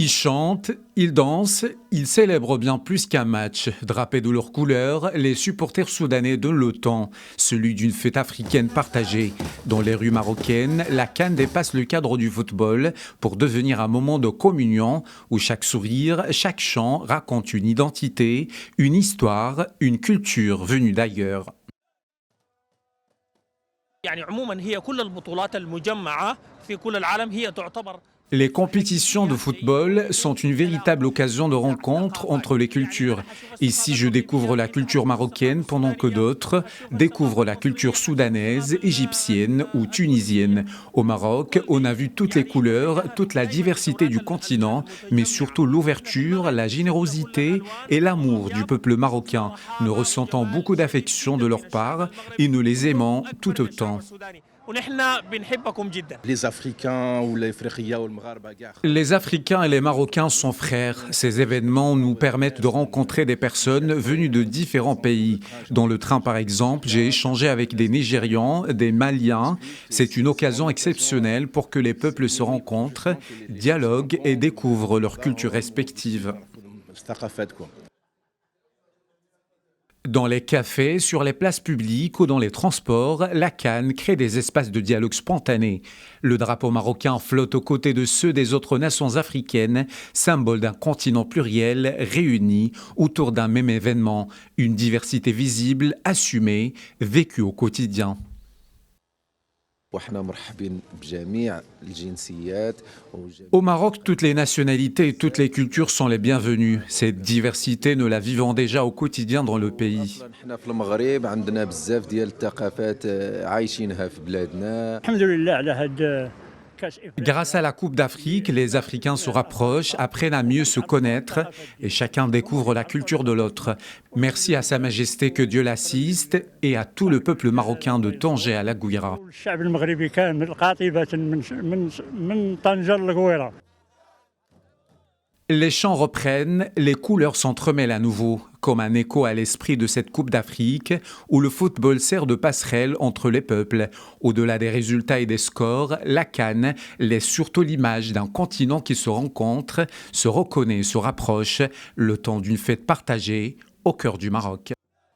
Ils chantent, ils dansent, ils célèbrent bien plus qu'un match. Drapés de leurs couleurs, les supporters soudanais donnent le temps, celui d'une fête africaine partagée. Dans les rues marocaines, la CAN dépasse le cadre du football pour devenir un moment de communion où chaque sourire, chaque chant raconte une identité, une histoire, une culture venue d'ailleurs. يعني عموما هي كل البطولات المجمعة في كل العالم هي تعتبر. Les compétitions de football sont une véritable occasion de rencontre entre les cultures. Ici, je découvre la culture marocaine pendant que d'autres découvrent la culture soudanaise, égyptienne ou tunisienne. Au Maroc, on a vu toutes les couleurs, toute la diversité du continent, mais surtout l'ouverture, la générosité et l'amour du peuple marocain. Nous ressentons beaucoup d'affection de leur part et nous les aimons tout autant. Les Africains ou les Africains ou le Les Africains et les Marocains sont frères. Ces événements nous permettent de rencontrer des personnes venues de différents pays. Dans le train, par exemple, j'ai échangé avec des Nigérians, des Maliens. C'est une occasion exceptionnelle pour que les peuples se rencontrent, dialoguent et découvrent leurs cultures respectives. Dans les cafés, sur les places publiques ou dans les transports, la CAN crée des espaces de dialogue spontanés. Le drapeau marocain flotte aux côtés de ceux des autres nations africaines, symbole d'un continent pluriel réuni autour d'un même événement, une diversité visible, assumée, vécue au quotidien. Au Maroc, toutes les nationalités et toutes les cultures sont les bienvenues. Cette diversité, nous la vivons déjà au quotidien dans le pays. Grâce à la Coupe d'Afrique, les Africains se rapprochent, apprennent à mieux se connaître et chacun découvre la culture de l'autre. Merci à Sa Majesté, que Dieu l'assiste, et à tout le peuple marocain de Tanger à la Gouira. Les chants reprennent, les couleurs s'entremêlent à nouveau, comme un écho à l'esprit de cette Coupe d'Afrique, où le football sert de passerelle entre les peuples. Au-delà des résultats et des scores, la CAN laisse surtout l'image d'un continent qui se rencontre, se reconnaît, se rapproche, le temps d'une fête partagée au cœur du Maroc.